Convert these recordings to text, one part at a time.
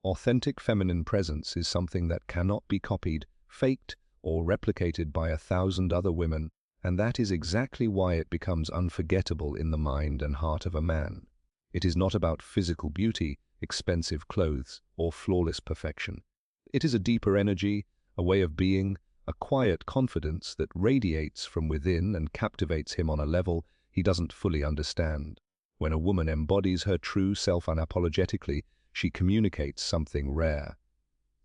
Authentic feminine presence is something that cannot be copied, faked, or replicated by 1,000 other women, and that is exactly why it becomes unforgettable in the mind and heart of a man. It is not about physical beauty, expensive clothes, or flawless perfection. It is a deeper energy, a way of being, a quiet confidence that radiates from within and captivates him on a level he doesn't fully understand. When a woman embodies her true self unapologetically, she communicates something rare,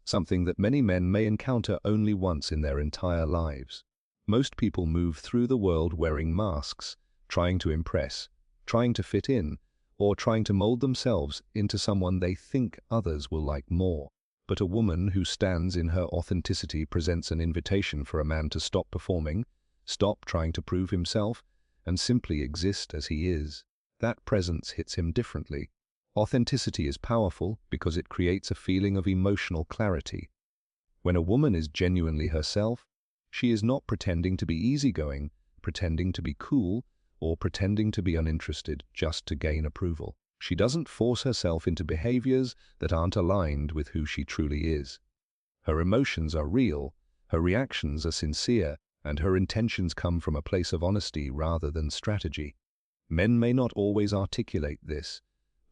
something that many men may encounter only once in their entire lives. Most people move through the world wearing masks, trying to impress, trying to fit in, or trying to mold themselves into someone they think others will like more. But a woman who stands in her authenticity presents an invitation for a man to stop performing, stop trying to prove himself, and simply exist as he is. That presence hits him differently. Authenticity is powerful because it creates a feeling of emotional clarity. When a woman is genuinely herself, she is not pretending to be easygoing, pretending to be cool, or pretending to be uninterested just to gain approval. She doesn't force herself into behaviors that aren't aligned with who she truly is. Her emotions are real, her reactions are sincere, and her intentions come from a place of honesty rather than strategy. Men may not always articulate this,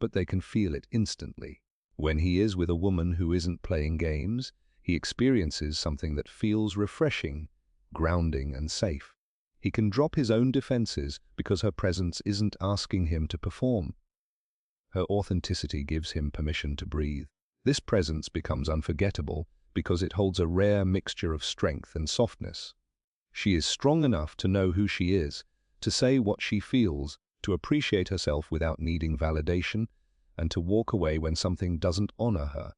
but they can feel it instantly. When he is with a woman who isn't playing games, he experiences something that feels refreshing, grounding, and safe. He can drop his own defenses because her presence isn't asking him to perform. Her authenticity gives him permission to breathe. This presence becomes unforgettable because it holds a rare mixture of strength and softness. She is strong enough to know who she is, to say what she feels, to appreciate herself without needing validation, and to walk away when something doesn't honor her.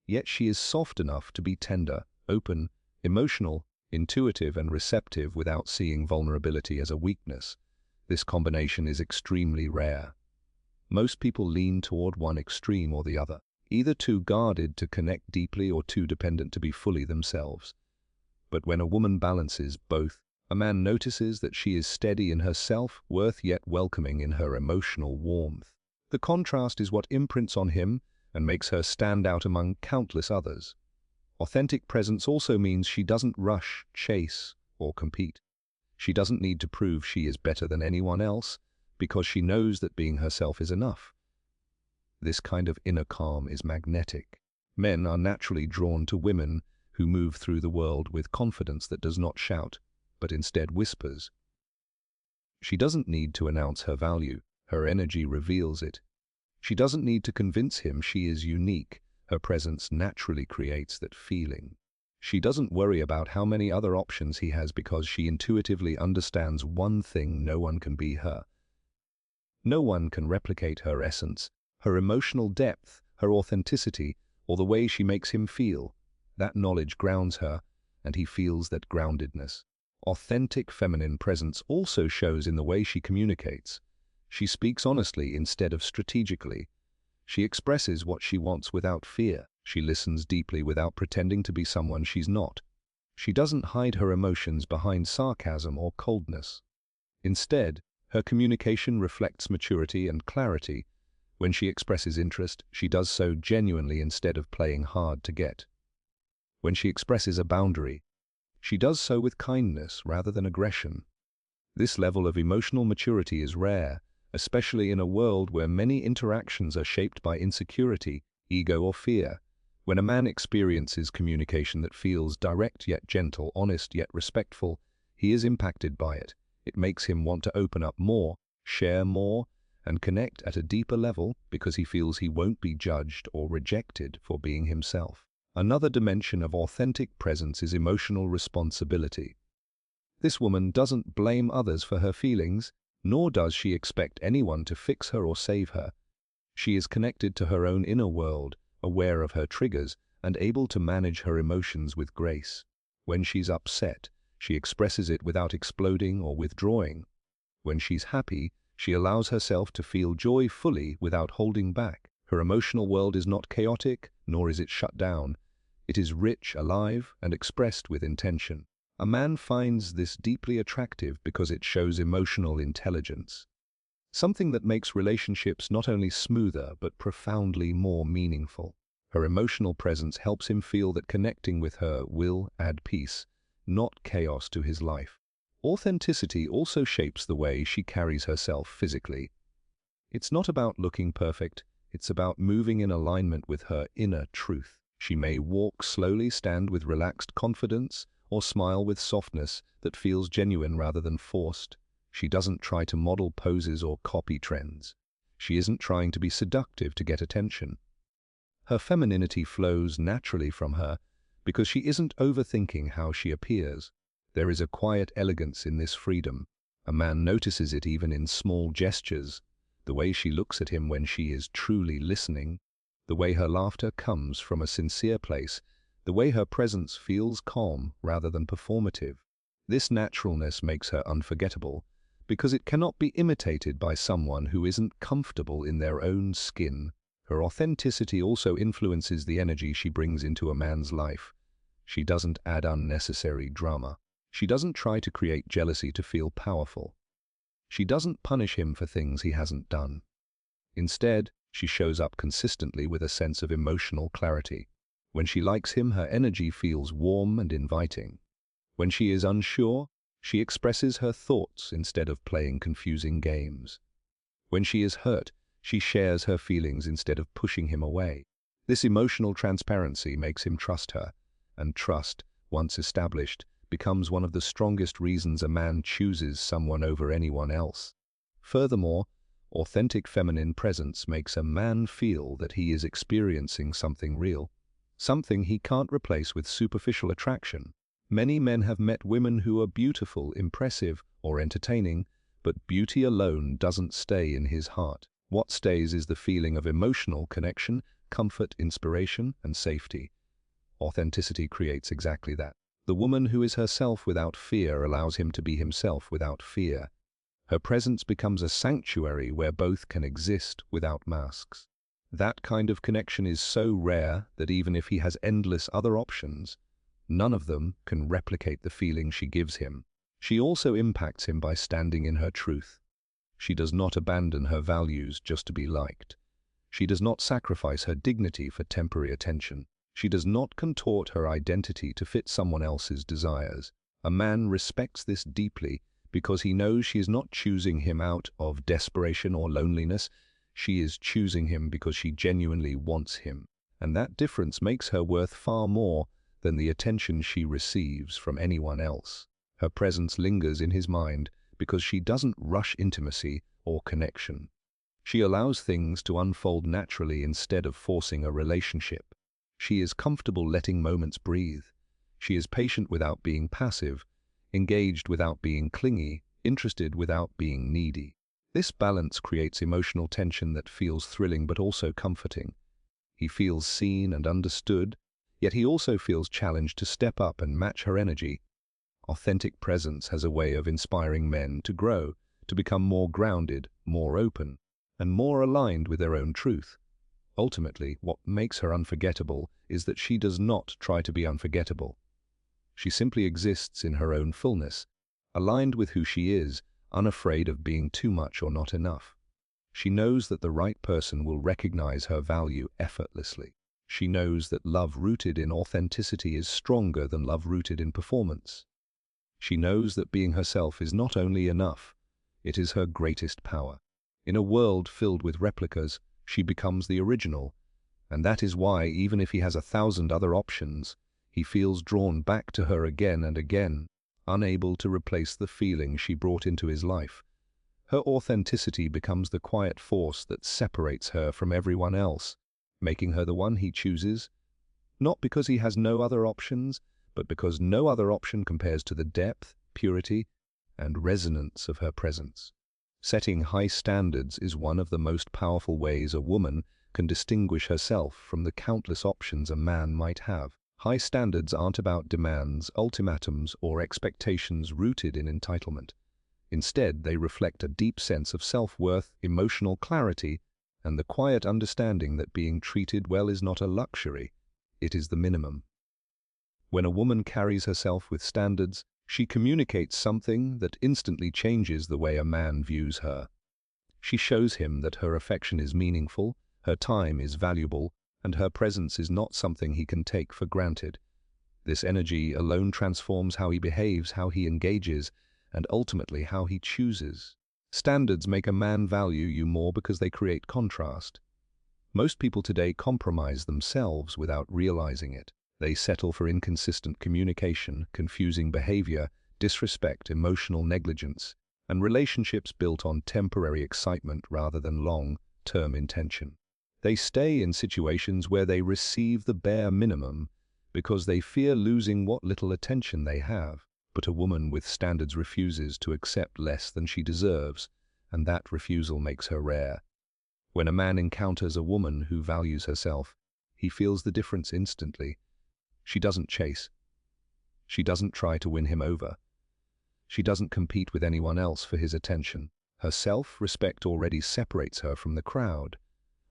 Yet she is soft enough to be tender, open, emotional, intuitive, and receptive without seeing vulnerability as a weakness. This combination is extremely rare. Most people lean toward one extreme or the other, either too guarded to connect deeply or too dependent to be fully themselves. But when a woman balances both, a man notices that she is steady in her self-worth yet welcoming in her emotional warmth. The contrast is what imprints on him and makes her stand out among countless others. Authentic presence also means she doesn't rush, chase, or compete. She doesn't need to prove she is better than anyone else, because she knows that being herself is enough. This kind of inner calm is magnetic. Men are naturally drawn to women who move through the world with confidence that does not shout, but instead whispers. She doesn't need to announce her value, her energy reveals it. She doesn't need to convince him she is unique, her presence naturally creates that feeling. She doesn't worry about how many other options he has because she intuitively understands one thing: no one can be her. No one can replicate her essence, her emotional depth, her authenticity, or the way she makes him feel. That knowledge grounds her, and he feels that groundedness. Authentic feminine presence also shows in the way she communicates. She speaks honestly instead of strategically. She expresses what she wants without fear. She listens deeply without pretending to be someone she's not. She doesn't hide her emotions behind sarcasm or coldness. Instead, her communication reflects maturity and clarity. When she expresses interest, she does so genuinely instead of playing hard to get. When she expresses a boundary, she does so with kindness rather than aggression. This level of emotional maturity is rare, especially in a world where many interactions are shaped by insecurity, ego, or fear. When a man experiences communication that feels direct yet gentle, honest yet respectful, he is impacted by it. It makes him want to open up more, share more, and connect at a deeper level because he feels he won't be judged or rejected for being himself. Another dimension of authentic presence is emotional responsibility. This woman doesn't blame others for her feelings, nor does she expect anyone to fix her or save her. She is connected to her own inner world, aware of her triggers, and able to manage her emotions with grace. When she's upset, she expresses it without exploding or withdrawing. When she's happy, she allows herself to feel joy fully without holding back. Her emotional world is not chaotic, nor is it shut down. It is rich, alive, and expressed with intention. A man finds this deeply attractive because it shows emotional intelligence, something that makes relationships not only smoother but profoundly more meaningful. Her emotional presence helps him feel that connecting with her will add peace, not chaos to his life. Authenticity also shapes the way she carries herself physically. It's not about looking perfect, it's about moving in alignment with her inner truth. She may walk slowly, stand with relaxed confidence, or smile with softness that feels genuine rather than forced. She doesn't try to model poses or copy trends. She isn't trying to be seductive to get attention. Her femininity flows naturally from her because she isn't overthinking how she appears. There is a quiet elegance in this freedom. A man notices it even in small gestures. The way she looks at him when she is truly listening, the way her laughter comes from a sincere place, the way her presence feels calm rather than performative. This naturalness makes her unforgettable because it cannot be imitated by someone who isn't comfortable in their own skin. Her authenticity also influences the energy she brings into a man's life. She doesn't add unnecessary drama. She doesn't try to create jealousy to feel powerful. She doesn't punish him for things he hasn't done. Instead, she shows up consistently with a sense of emotional clarity. When she likes him, her energy feels warm and inviting. When she is unsure, she expresses her thoughts instead of playing confusing games. When she is hurt, she shares her feelings instead of pushing him away. This emotional transparency makes him trust her, and trust, once established, becomes one of the strongest reasons a man chooses someone over anyone else. Furthermore, authentic feminine presence makes a man feel that he is experiencing something real, something he can't replace with superficial attraction. Many men have met women who are beautiful, impressive, or entertaining, but beauty alone doesn't stay in his heart. What stays is the feeling of emotional connection, comfort, inspiration, and safety. Authenticity creates exactly that. The woman who is herself without fear allows him to be himself without fear. Her presence becomes a sanctuary where both can exist without masks. That kind of connection is so rare that even if he has endless other options, none of them can replicate the feeling she gives him. She also impacts him by standing in her truth. She does not abandon her values just to be liked. She does not sacrifice her dignity for temporary attention. She does not contort her identity to fit someone else's desires. A man respects this deeply because he knows she is not choosing him out of desperation or loneliness. She is choosing him because she genuinely wants him. And that difference makes her worth far more than the attention she receives from anyone else. Her presence lingers in his mind because she doesn't rush intimacy or connection. She allows things to unfold naturally instead of forcing a relationship. She is comfortable letting moments breathe. She is patient without being passive, engaged without being clingy, interested without being needy. This balance creates emotional tension that feels thrilling but also comforting. He feels seen and understood, yet he also feels challenged to step up and match her energy. Authentic presence has a way of inspiring men to grow, to become more grounded, more open, and more aligned with their own truth. Ultimately, what makes her unforgettable is that she does not try to be unforgettable. She simply exists in her own fullness, aligned with who she is, unafraid of being too much or not enough. She knows that the right person will recognize her value effortlessly. She knows that love rooted in authenticity is stronger than love rooted in performance. She knows that being herself is not only enough, it is her greatest power. In a world filled with replicas, she becomes the original, and that is why, even if he has 1,000 other options, he feels drawn back to her again and again, unable to replace the feeling she brought into his life. Her authenticity becomes the quiet force that separates her from everyone else, making her the one he chooses, not because he has no other options, but because no other option compares to the depth, purity, and resonance of her presence. Setting high standards is one of the most powerful ways a woman can distinguish herself from the countless options a man might have. High standards aren't about demands, ultimatums, or expectations rooted in entitlement. Instead, they reflect a deep sense of self-worth, emotional clarity, and the quiet understanding that being treated well is not a luxury, it is the minimum. When a woman carries herself with standards, she communicates something that instantly changes the way a man views her. She shows him that her affection is meaningful, her time is valuable, and her presence is not something he can take for granted. This energy alone transforms how he behaves, how he engages, and ultimately how he chooses. Standards make a man value you more because they create contrast. Most people today compromise themselves without realizing it. They settle for inconsistent communication, confusing behavior, disrespect, emotional negligence, and relationships built on temporary excitement rather than long-term intention. They stay in situations where they receive the bare minimum because they fear losing what little attention they have. But a woman with standards refuses to accept less than she deserves, and that refusal makes her rare. When a man encounters a woman who values herself, he feels the difference instantly. She doesn't chase. She doesn't try to win him over. She doesn't compete with anyone else for his attention. Her self-respect already separates her from the crowd.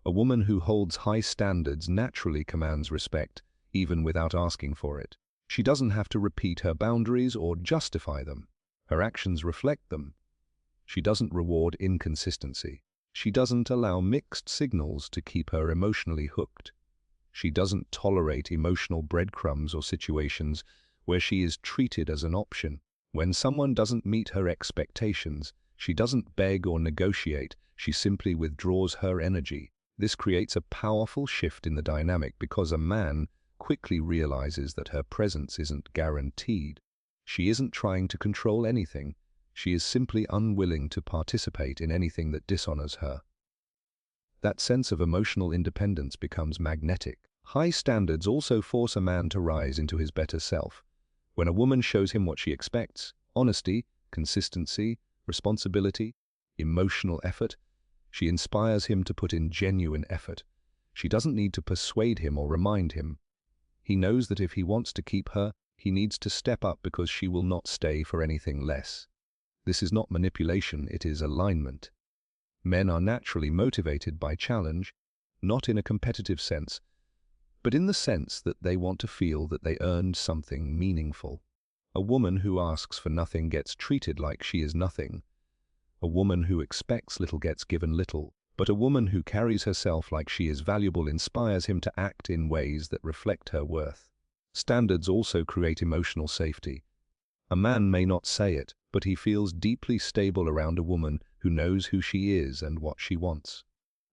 A woman who holds high standards naturally commands respect, even without asking for it. She doesn't have to repeat her boundaries or justify them. Her actions reflect them. She doesn't reward inconsistency. She doesn't allow mixed signals to keep her emotionally hooked. She doesn't tolerate emotional breadcrumbs or situations where she is treated as an option. When someone doesn't meet her expectations, she doesn't beg or negotiate, she simply withdraws her energy. This creates a powerful shift in the dynamic because a man quickly realizes that her presence isn't guaranteed. She isn't trying to control anything. She is simply unwilling to participate in anything that dishonors her. That sense of emotional independence becomes magnetic. High standards also force a man to rise into his better self. When a woman shows him what she expects, honesty, consistency, responsibility, emotional effort, she inspires him to put in genuine effort. She doesn't need to persuade him or remind him. He knows that if he wants to keep her, he needs to step up because she will not stay for anything less. This is not manipulation, it is alignment. Men are naturally motivated by challenge, not in a competitive sense, but in the sense that they want to feel that they earned something meaningful. A woman who asks for nothing gets treated like she is nothing. A woman who expects little gets given little, but a woman who carries herself like she is valuable inspires him to act in ways that reflect her worth. Standards also create emotional safety. A man may not say it, but he feels deeply stable around a woman who knows who she is and what she wants.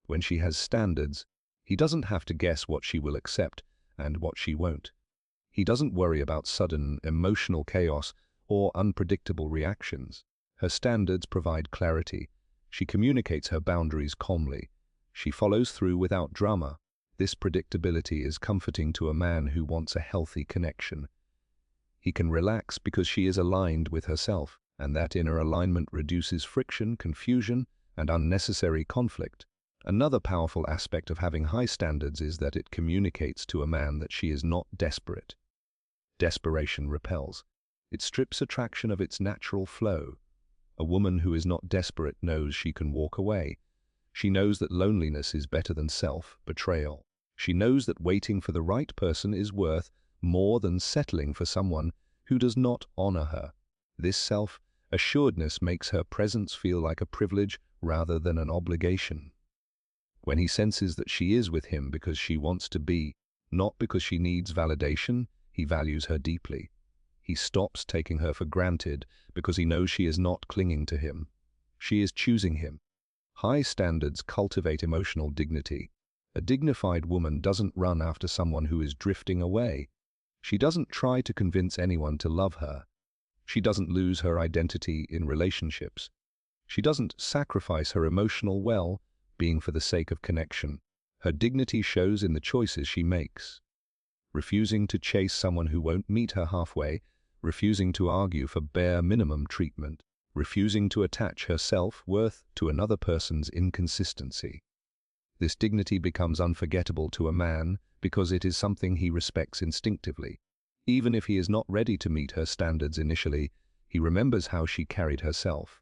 When she has standards, he doesn't have to guess what she will accept and what she won't. He doesn't worry about sudden emotional chaos or unpredictable reactions. Her standards provide clarity. She communicates her boundaries calmly. She follows through without drama. This predictability is comforting to a man who wants a healthy connection. He can relax because she is aligned with herself, and that inner alignment reduces friction, confusion, and unnecessary conflict. Another powerful aspect of having high standards is that it communicates to a man that she is not desperate. Desperation repels. It strips attraction of its natural flow. A woman who is not desperate knows she can walk away. She knows that loneliness is better than self-betrayal. She knows that waiting for the right person is worth more than settling for someone who does not honor her. This self-assuredness makes her presence feel like a privilege rather than an obligation. When he senses that she is with him because she wants to be, not because she needs validation, he values her deeply. He stops taking her for granted because he knows she is not clinging to him. She is choosing him. High standards cultivate emotional dignity. A dignified woman doesn't run after someone who is drifting away. She doesn't try to convince anyone to love her. She doesn't lose her identity in relationships. She doesn't sacrifice her emotional well-being for the sake of connection. Her dignity shows in the choices she makes. Refusing to chase someone who won't meet her halfway, refusing to argue for bare minimum treatment, refusing to attach her self-worth to another person's inconsistency. This dignity becomes unforgettable to a man because it is something he respects instinctively. Even if he is not ready to meet her standards initially, he remembers how she carried herself.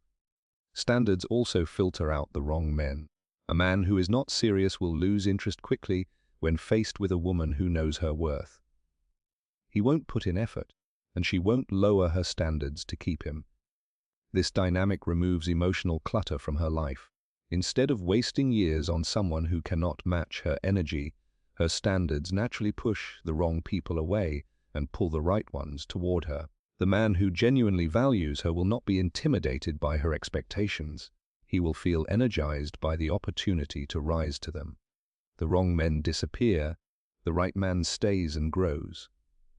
Standards also filter out the wrong men. A man who is not serious will lose interest quickly when faced with a woman who knows her worth. He won't put in effort, and she won't lower her standards to keep him. This dynamic removes emotional clutter from her life. Instead of wasting years on someone who cannot match her energy, Her standards naturally push the wrong people away and pull the right ones toward her. The man who genuinely values her will not be intimidated by her expectations. He will feel energized by the opportunity to rise to them. The wrong men disappear, the right man stays and grows.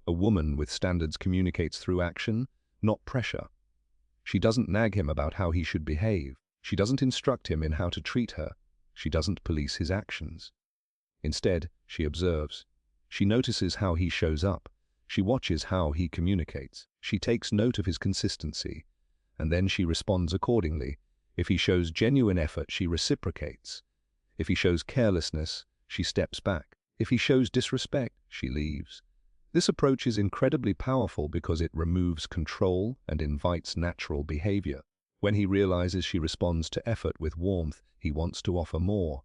A woman with standards communicates through action, not pressure. She doesn't nag him about how he should behave. She doesn't instruct him in how to treat her. She doesn't police his actions. Instead, she observes. She notices how he shows up. She watches how he communicates. She takes note of his consistency. And then she responds accordingly. If he shows genuine effort, she reciprocates. If he shows carelessness, she steps back. If he shows disrespect, she leaves. This approach is incredibly powerful because it removes control and invites natural behavior. When he realizes she responds to effort with warmth, he wants to offer more.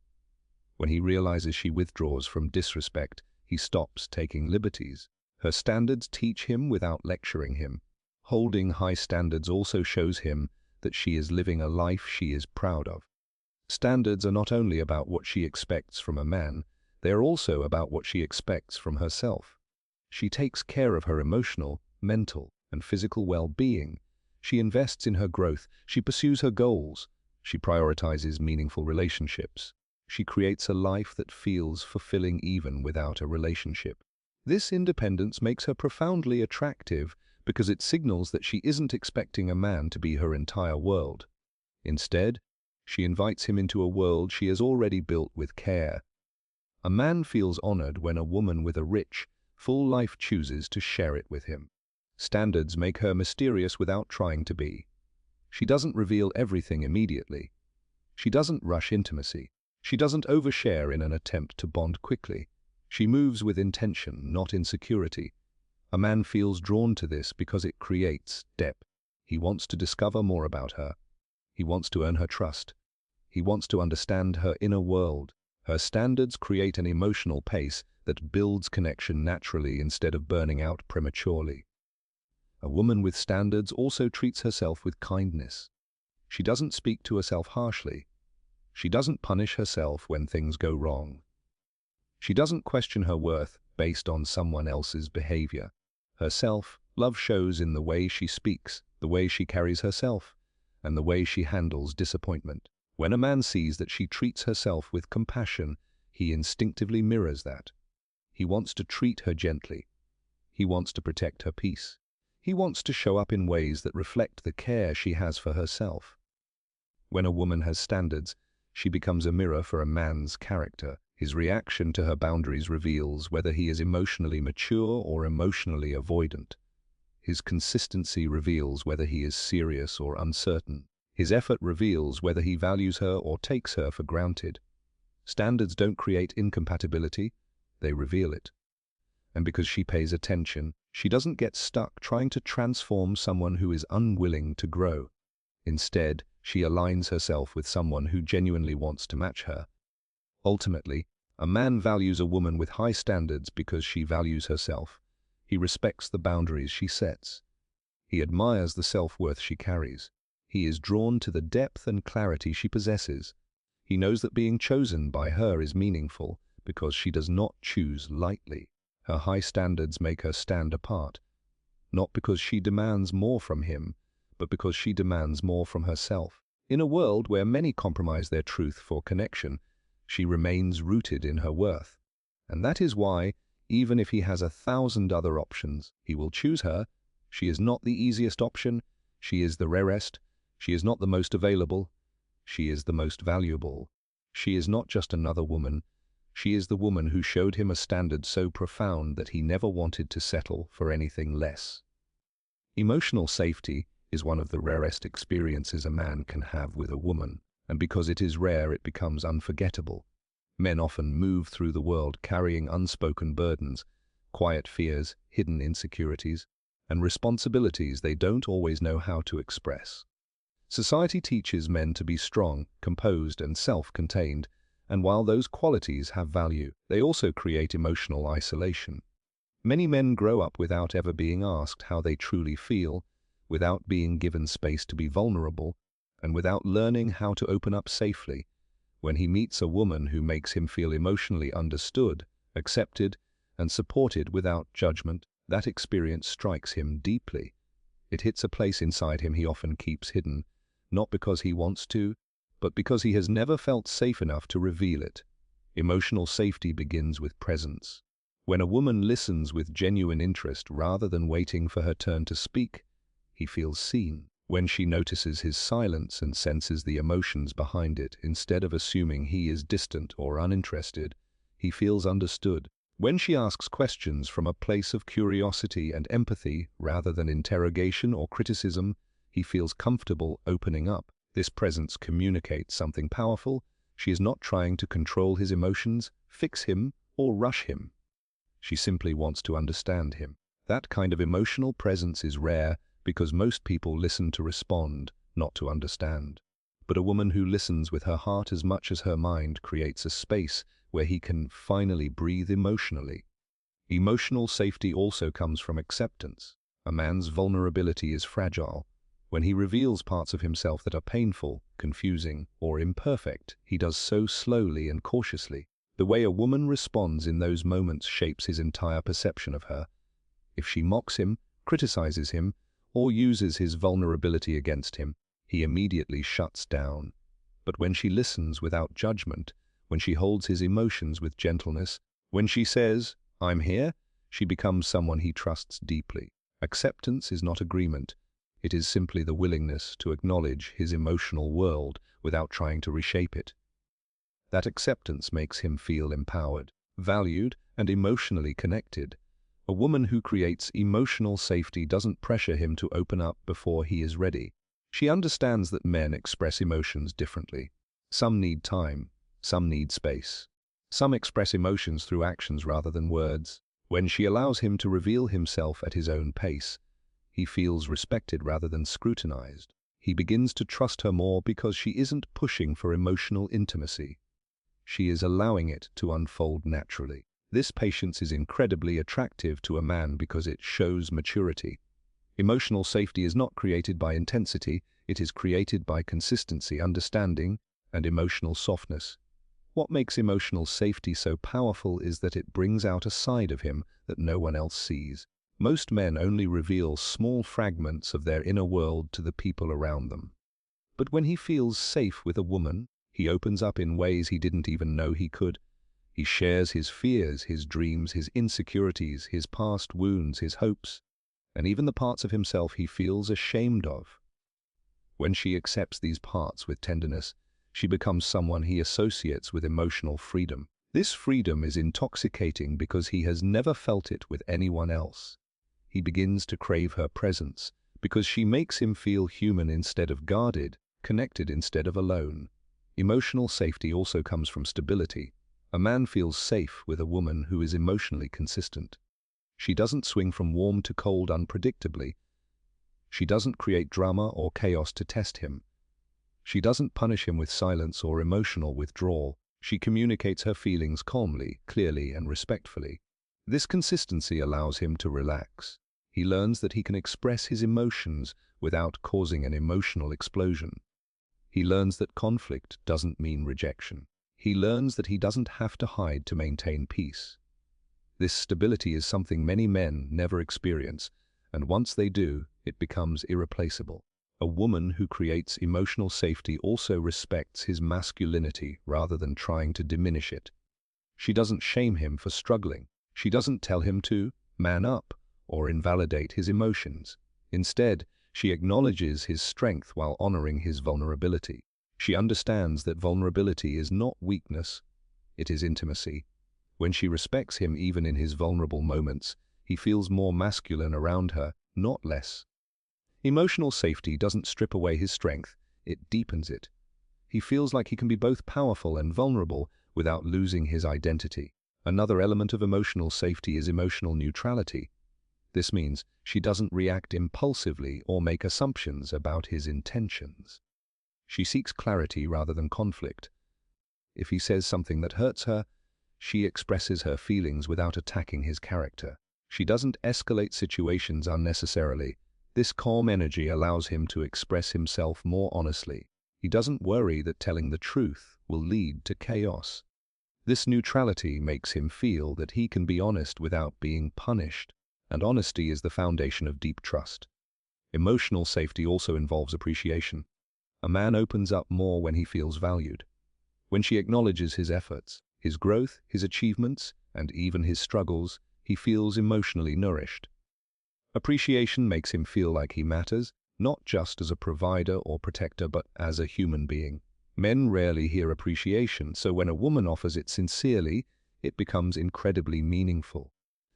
When he realizes she withdraws from disrespect, he stops taking liberties. Her standards teach him without lecturing him. Holding high standards also shows him that she is living a life she is proud of. Standards are not only about what she expects from a man, they are also about what she expects from herself. She takes care of her emotional, mental, and physical well-being. She invests in her growth. She pursues her goals. She prioritizes meaningful relationships. She creates a life that feels fulfilling even without a relationship. This independence makes her profoundly attractive because it signals that she isn't expecting a man to be her entire world. Instead, she invites him into a world she has already built with care. A man feels honored when a woman with a rich, full life chooses to share it with him. Standards make her mysterious without trying to be. She doesn't reveal everything immediately. She doesn't rush intimacy. She doesn't overshare in an attempt to bond quickly. She moves with intention, not insecurity. A man feels drawn to this because it creates depth. He wants to discover more about her. He wants to earn her trust. He wants to understand her inner world. Her standards create an emotional pace that builds connection naturally instead of burning out prematurely. A woman with standards also treats herself with kindness. She doesn't speak to herself harshly. She doesn't punish herself when things go wrong. She doesn't question her worth based on someone else's behavior. Her self-love shows in the way she speaks, the way she carries herself, and the way she handles disappointment. When a man sees that she treats herself with compassion, he instinctively mirrors that. He wants to treat her gently. He wants to protect her peace. He wants to show up in ways that reflect the care she has for herself. When a woman has standards, she becomes a mirror for a man's character. His reaction to her boundaries reveals whether he is emotionally mature or emotionally avoidant. His consistency reveals whether he is serious or uncertain. His effort reveals whether he values her or takes her for granted. Standards don't create incompatibility, they reveal it. And because she pays attention, she doesn't get stuck trying to transform someone who is unwilling to grow. Instead, she aligns herself with someone who genuinely wants to match her. Ultimately, a man values a woman with high standards because she values herself. He respects the boundaries she sets. He admires the self-worth she carries. He is drawn to the depth and clarity she possesses. He knows that being chosen by her is meaningful because she does not choose lightly. Her high standards make her stand apart, not because she demands more from him, but because she demands more from herself. In a world where many compromise their truth for connection, she remains rooted in her worth. And that is why, even if he has 1,000 other options, he will choose her. She is not the easiest option. She is the rarest. She is not the most available. She is the most valuable. She is not just another woman. She is the woman who showed him a standard so profound that he never wanted to settle for anything less. Emotional safety is one of the rarest experiences a man can have with a woman, and because it is rare, it becomes unforgettable. Men often move through the world carrying unspoken burdens, quiet fears, hidden insecurities, and responsibilities they don't always know how to express. Society teaches men to be strong, composed, and self-contained, and while those qualities have value, they also create emotional isolation. Many men grow up without ever being asked how they truly feel, without being given space to be vulnerable, and without learning how to open up safely. When he meets a woman who makes him feel emotionally understood, accepted, and supported without judgment. That experience strikes him deeply. It hits a place inside him he often keeps hidden, not because he wants to, but because he has never felt safe enough to reveal it. Emotional safety begins with presence. When a woman listens with genuine interest rather than waiting for her turn to speak, he feels seen. When she notices his silence and senses the emotions behind it, instead of assuming he is distant or uninterested, he feels understood. When she asks questions from a place of curiosity and empathy rather than interrogation or criticism, he feels comfortable opening up. This presence communicates something powerful. She is not trying to control his emotions, fix him, or rush him. She simply wants to understand him. That kind of emotional presence is rare because most people listen to respond, not to understand. But a woman who listens with her heart as much as her mind creates a space where he can finally breathe emotionally. Emotional safety also comes from acceptance. A man's vulnerability is fragile. When he reveals parts of himself that are painful, confusing, or imperfect, he does so slowly and cautiously. The way a woman responds in those moments shapes his entire perception of her. If she mocks him, criticizes him, or uses his vulnerability against him, he immediately shuts down. But when she listens without judgment, when she holds his emotions with gentleness, when she says, "I'm here," she becomes someone he trusts deeply. Acceptance is not agreement. It is simply the willingness to acknowledge his emotional world without trying to reshape it. That acceptance makes him feel empowered, valued, and emotionally connected. A woman who creates emotional safety doesn't pressure him to open up before he is ready. She understands that men express emotions differently. Some need time, some need space. Some express emotions through actions rather than words. When she allows him to reveal himself at his own pace, he feels respected rather than scrutinized. He begins to trust her more because she isn't pushing for emotional intimacy. She is allowing it to unfold naturally. This patience is incredibly attractive to a man because it shows maturity. Emotional safety is not created by intensity, it is created by consistency, understanding, and emotional softness. What makes emotional safety so powerful is that it brings out a side of him that no one else sees. Most men only reveal small fragments of their inner world to the people around them. But when he feels safe with a woman, he opens up in ways he didn't even know he could. He shares his fears, his dreams, his insecurities, his past wounds, his hopes, and even the parts of himself he feels ashamed of. When she accepts these parts with tenderness, she becomes someone he associates with emotional freedom. This freedom is intoxicating because he has never felt it with anyone else. He begins to crave her presence because she makes him feel human instead of guarded, connected instead of alone. Emotional safety also comes from stability. A man feels safe with a woman who is emotionally consistent. She doesn't swing from warm to cold unpredictably. She doesn't create drama or chaos to test him. She doesn't punish him with silence or emotional withdrawal. She communicates her feelings calmly, clearly, and respectfully. This consistency allows him to relax. He learns that he can express his emotions without causing an emotional explosion. He learns that conflict doesn't mean rejection. He learns that he doesn't have to hide to maintain peace. This stability is something many men never experience, and once they do, it becomes irreplaceable. A woman who creates emotional safety also respects his masculinity rather than trying to diminish it. She doesn't shame him for struggling. She doesn't tell him to man up or invalidate his emotions. Instead, she acknowledges his strength while honoring his vulnerability. She understands that vulnerability is not weakness, it is intimacy. When she respects him even in his vulnerable moments, he feels more masculine around her, not less. Emotional safety doesn't strip away his strength, it deepens it. He feels like he can be both powerful and vulnerable without losing his identity. Another element of emotional safety is emotional neutrality. This means she doesn't react impulsively or make assumptions about his intentions. She seeks clarity rather than conflict. If he says something that hurts her, she expresses her feelings without attacking his character. She doesn't escalate situations unnecessarily. This calm energy allows him to express himself more honestly. He doesn't worry that telling the truth will lead to chaos. This neutrality makes him feel that he can be honest without being punished, and honesty is the foundation of deep trust. Emotional safety also involves appreciation. A man opens up more when he feels valued. When she acknowledges his efforts, his growth, his achievements, and even his struggles, he feels emotionally nourished. Appreciation makes him feel like he matters, not just as a provider or protector, but as a human being. Men rarely hear appreciation, so when a woman offers it sincerely, it becomes incredibly meaningful.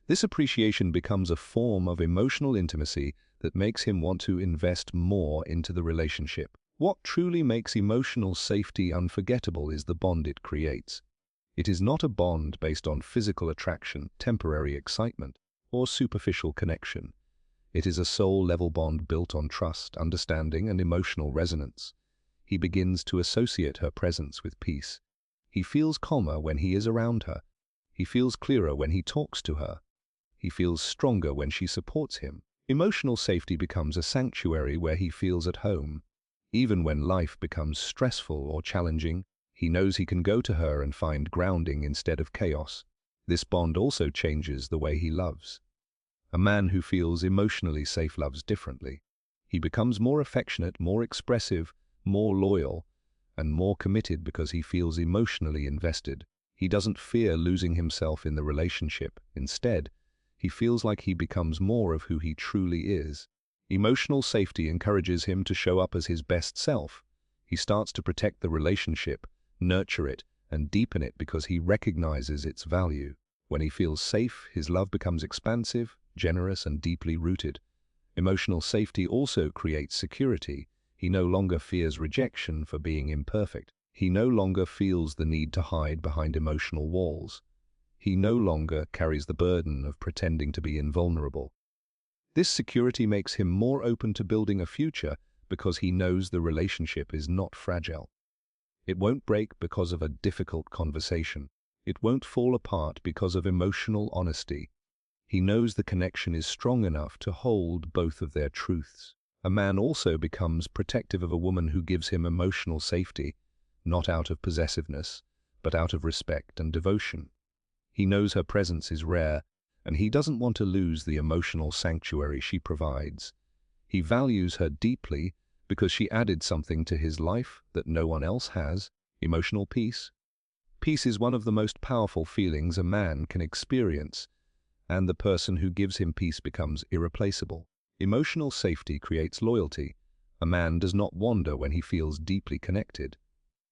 This appreciation becomes a form of emotional intimacy that makes him want to invest more into the relationship. What truly makes emotional safety unforgettable is the bond it creates. It is not a bond based on physical attraction, temporary excitement, or superficial connection. It is a soul-level bond built on trust, understanding, and emotional resonance. He begins to associate her presence with peace. He feels calmer when he is around her. He feels clearer when he talks to her. He feels stronger when she supports him. Emotional safety becomes a sanctuary where he feels at home. Even when life becomes stressful or challenging, he knows he can go to her and find grounding instead of chaos. This bond also changes the way he loves. A man who feels emotionally safe loves differently. He becomes more affectionate, more expressive, more loyal, and more committed because he feels emotionally invested. He doesn't fear losing himself in the relationship. Instead, he feels like he becomes more of who he truly is. Emotional safety encourages him to show up as his best self. He starts to protect the relationship, nurture it, and deepen it because he recognizes its value. When he feels safe, his love becomes expansive, generous, and deeply rooted. Emotional safety also creates security. He no longer fears rejection for being imperfect. He no longer feels the need to hide behind emotional walls. He no longer carries the burden of pretending to be invulnerable. This security makes him more open to building a future because he knows the relationship is not fragile. It won't break because of a difficult conversation. It won't fall apart because of emotional honesty. He knows the connection is strong enough to hold both of their truths. A man also becomes protective of a woman who gives him emotional safety, not out of possessiveness, but out of respect and devotion. He knows her presence is rare, and he doesn't want to lose the emotional sanctuary she provides. He values her deeply because she added something to his life that no one else has: emotional peace. Peace is one of the most powerful feelings a man can experience, and the person who gives him peace becomes irreplaceable. Emotional safety creates loyalty. A man does not wander when he feels deeply connected.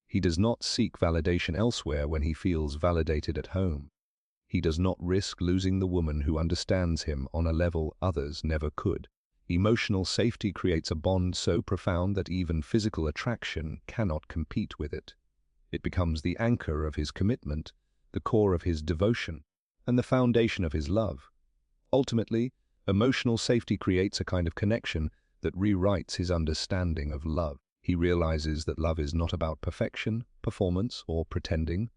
He does not seek validation elsewhere when he feels validated at home. He does not risk losing the woman who understands him on a level others never could. Emotional safety creates a bond so profound that even physical attraction cannot compete with it. It becomes the anchor of his commitment, the core of his devotion, and the foundation of his love. Ultimately, emotional safety creates a kind of connection that rewrites his understanding of love. He realizes that love is not about perfection, performance, or pretending.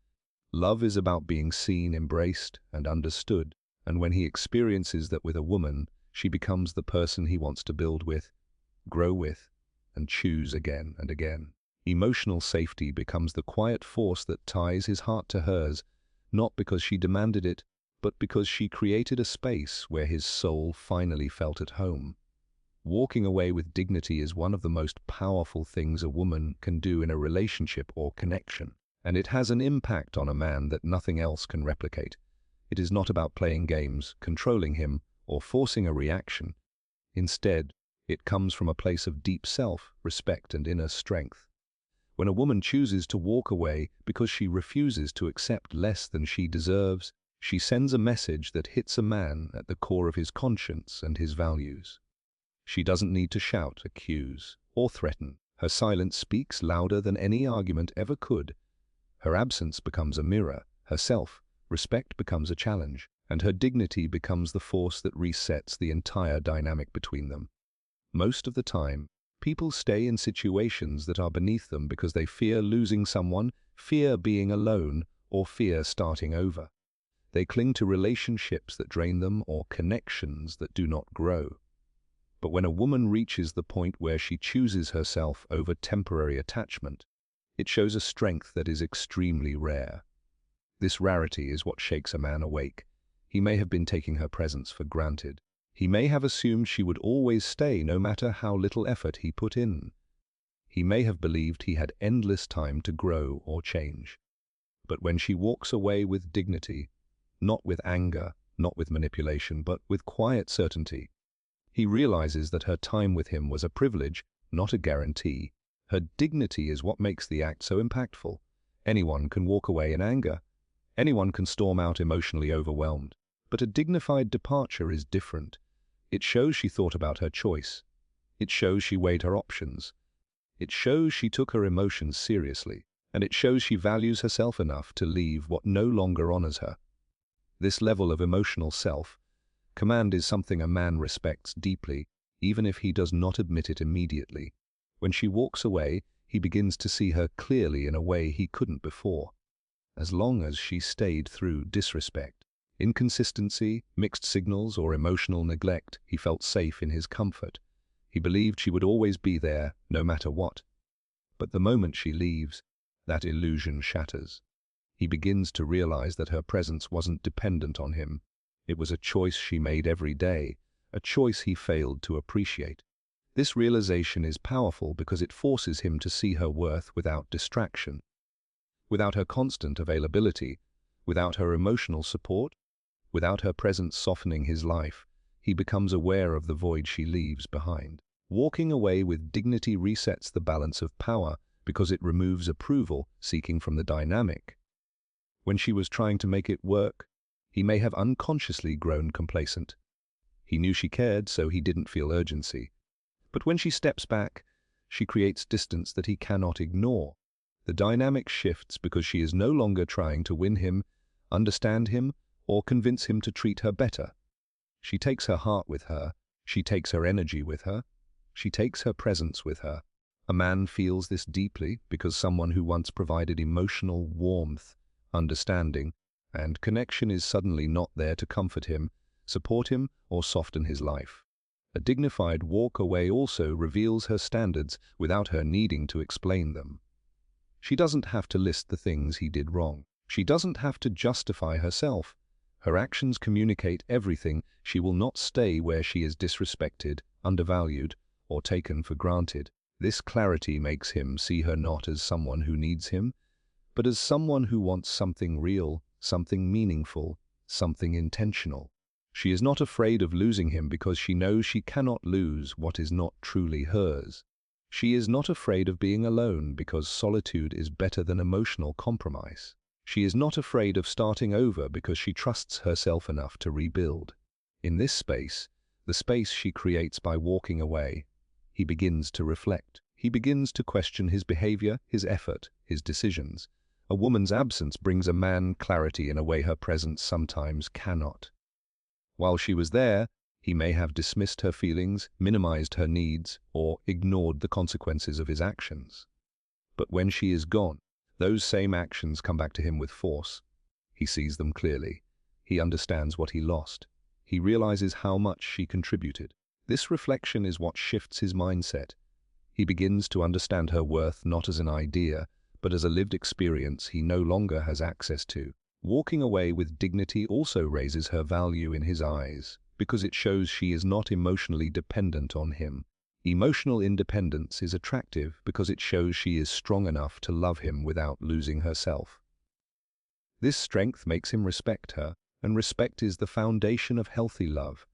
Love is about being seen, embraced, and understood. And when he experiences that with a woman, she becomes the person he wants to build with, grow with, and choose again and again. Emotional safety becomes the quiet force that ties his heart to hers, not because she demanded it, but because she created a space where his soul finally felt at home. Walking away with dignity is one of the most powerful things a woman can do in a relationship or connection, and it has an impact on a man that nothing else can replicate. It is not about playing games, controlling him, or forcing a reaction. Instead, it comes from a place of deep self-respect and inner strength. When a woman chooses to walk away because she refuses to accept less than she deserves, she sends a message that hits a man at the core of his conscience and his values. She doesn't need to shout, accuse, or threaten. Her silence speaks louder than any argument ever could. Her absence becomes a mirror, her self-respect becomes a challenge, and her dignity becomes the force that resets the entire dynamic between them. Most of the time, people stay in situations that are beneath them because they fear losing someone, fear being alone, or fear starting over. They cling to relationships that drain them or connections that do not grow. But when a woman reaches the point where she chooses herself over temporary attachment, it shows a strength that is extremely rare. This rarity is what shakes a man awake. He may have been taking her presence for granted. He may have assumed she would always stay no matter how little effort he put in. He may have believed he had endless time to grow or change. But when she walks away with dignity, not with anger, not with manipulation, but with quiet certainty, he realizes that her time with him was a privilege, not a guarantee. Her dignity is what makes the act so impactful. Anyone can walk away in anger. Anyone can storm out emotionally overwhelmed. But a dignified departure is different. It shows she thought about her choice. It shows she weighed her options. It shows she took her emotions seriously. And it shows she values herself enough to leave what no longer honors her. This level of emotional self-command is something a man respects deeply, even if he does not admit it immediately. When she walks away, he begins to see her clearly in a way he couldn't before. As long as she stayed through disrespect, inconsistency, mixed signals, or emotional neglect, he felt safe in his comfort. He believed she would always be there, no matter what. But the moment she leaves, that illusion shatters. He begins to realize that her presence wasn't dependent on him. It was a choice she made every day, a choice he failed to appreciate. This realization is powerful because it forces him to see her worth without distraction. Without her constant availability, without her emotional support, without her presence softening his life, he becomes aware of the void she leaves behind. Walking away with dignity resets the balance of power because it removes approval seeking from the dynamic. When she was trying to make it work, he may have unconsciously grown complacent. He knew she cared, so he didn't feel urgency. But when she steps back, she creates distance that he cannot ignore. The dynamic shifts because she is no longer trying to win him, understand him, or convince him to treat her better. She takes her heart with her, she takes her energy with her, she takes her presence with her. A man feels this deeply because someone who once provided emotional warmth, understanding, and connection is suddenly not there to comfort him, support him, or soften his life. A dignified walk away also reveals her standards without her needing to explain them. She doesn't have to list the things he did wrong. She doesn't have to justify herself. Her actions communicate everything. She will not stay where she is disrespected, undervalued, or taken for granted. This clarity makes him see her not as someone who needs him, but as someone who wants something real, something meaningful, something intentional. She is not afraid of losing him because she knows she cannot lose what is not truly hers. She is not afraid of being alone because solitude is better than emotional compromise. She is not afraid of starting over because she trusts herself enough to rebuild. In this space, the space she creates by walking away, he begins to reflect. He begins to question his behavior, his effort, his decisions. A woman's absence brings a man clarity in a way her presence sometimes cannot. While she was there, he may have dismissed her feelings, minimized her needs, or ignored the consequences of his actions. But when she is gone, those same actions come back to him with force. He sees them clearly. He understands what he lost. He realizes how much she contributed. This reflection is what shifts his mindset. He begins to understand her worth not as an idea, but as a lived experience he no longer has access to. Walking away with dignity also raises her value in his eyes, because it shows she is not emotionally dependent on him. Emotional independence is attractive because it shows she is strong enough to love him without losing herself. This strength makes him respect her, and respect is the foundation of healthy love.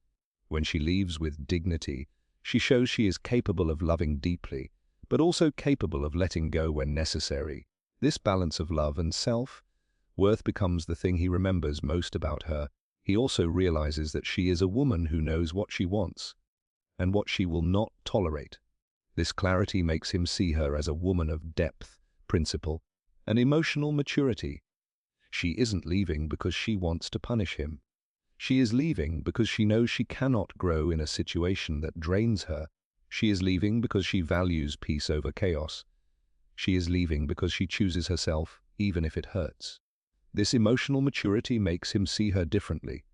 When she leaves with dignity, she shows she is capable of loving deeply, but also capable of letting go when necessary. This balance of love and self-worth becomes the thing he remembers most about her. He also realizes that she is a woman who knows what she wants and what she will not tolerate. This clarity makes him see her as a woman of depth, principle, and emotional maturity. She isn't leaving because she wants to punish him. She is leaving because she knows she cannot grow in a situation that drains her. She is leaving because she values peace over chaos. She is leaving because she chooses herself, even if it hurts. This emotional maturity makes him see her differently.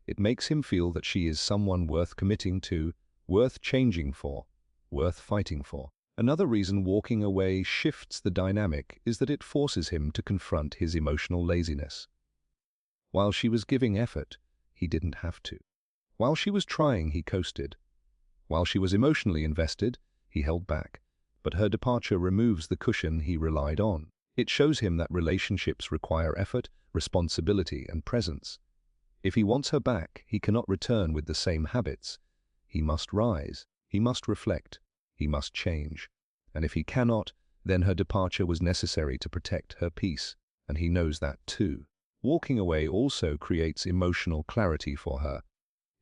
It makes him feel that she is someone worth committing to, worth changing for, worth fighting for. Another reason walking away shifts the dynamic is that it forces him to confront his emotional laziness. While she was giving effort, he didn't have to. While she was trying, he coasted. While she was emotionally invested, he held back. But her departure removes the cushion he relied on. It shows him that relationships require effort, responsibility, and presence. If he wants her back, he cannot return with the same habits. He must rise, he must reflect, he must change. And if he cannot, then her departure was necessary to protect her peace, and he knows that too. Walking away also creates emotional clarity for her.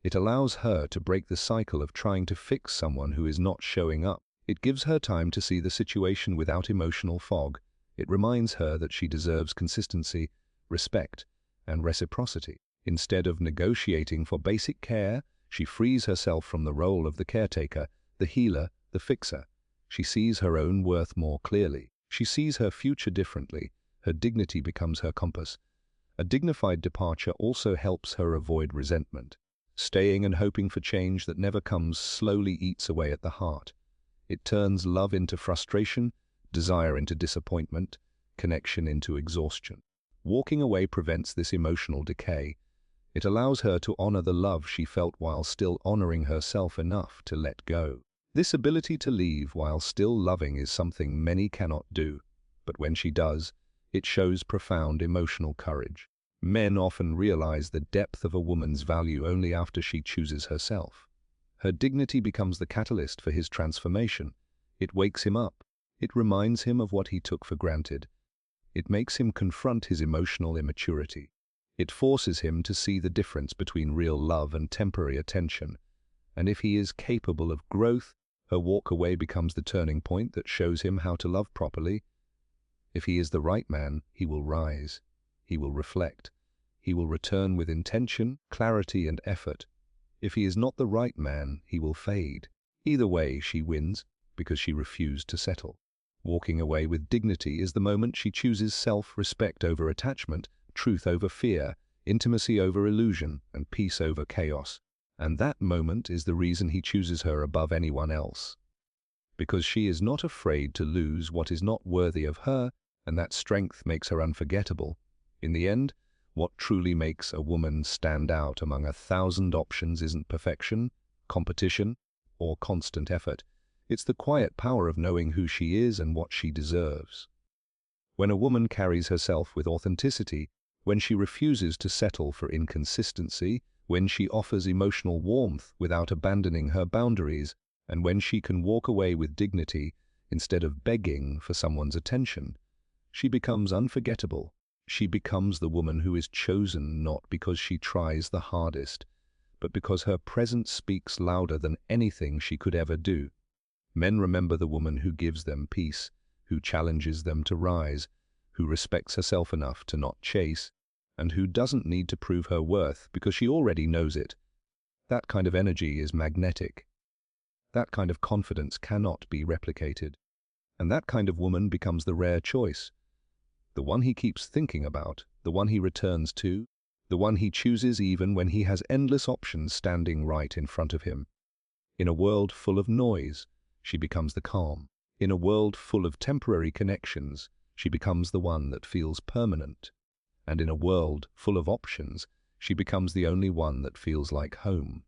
It allows her to break the cycle of trying to fix someone who is not showing up. It gives her time to see the situation without emotional fog. It reminds her that she deserves consistency, respect, and reciprocity. Instead of negotiating for basic care, she frees herself from the role of the caretaker, the healer, the fixer. She sees her own worth more clearly. She sees her future differently. Her dignity becomes her compass. A dignified departure also helps her avoid resentment. Staying and hoping for change that never comes slowly eats away at the heart. It turns love into frustration, desire into disappointment, connection into exhaustion. Walking away prevents this emotional decay. It allows her to honor the love she felt while still honoring herself enough to let go. This ability to leave while still loving is something many cannot do, but when she does, it shows profound emotional courage. Men often realize the depth of a woman's value only after she chooses herself. Her dignity becomes the catalyst for his transformation. It wakes him up. It reminds him of what he took for granted. It makes him confront his emotional immaturity. It forces him to see the difference between real love and temporary attention. And if he is capable of growth, her walk away becomes the turning point that shows him how to love properly. If he is the right man, he will rise. He will reflect. He will return with intention, clarity, and effort. If he is not the right man, he will fade. Either way, she wins, because she refused to settle. Walking away with dignity is the moment she chooses self-respect over attachment, truth over fear, intimacy over illusion, and peace over chaos. And that moment is the reason he chooses her above anyone else. Because she is not afraid to lose what is not worthy of her, and that strength makes her unforgettable. In the end, what truly makes a woman stand out among 1,000 options isn't perfection, competition, or constant effort. It's the quiet power of knowing who she is and what she deserves. When a woman carries herself with authenticity, when she refuses to settle for inconsistency, when she offers emotional warmth without abandoning her boundaries, and when she can walk away with dignity instead of begging for someone's attention, she becomes unforgettable. She becomes the woman who is chosen not because she tries the hardest, but because her presence speaks louder than anything she could ever do. Men remember the woman who gives them peace, who challenges them to rise, who respects herself enough to not chase, and who doesn't need to prove her worth because she already knows it. That kind of energy is magnetic. That kind of confidence cannot be replicated. And that kind of woman becomes the rare choice. The one he keeps thinking about, the one he returns to, the one he chooses even when he has endless options standing right in front of him. In a world full of noise, she becomes the calm. In a world full of temporary connections, she becomes the one that feels permanent. And in a world full of options, she becomes the only one that feels like home.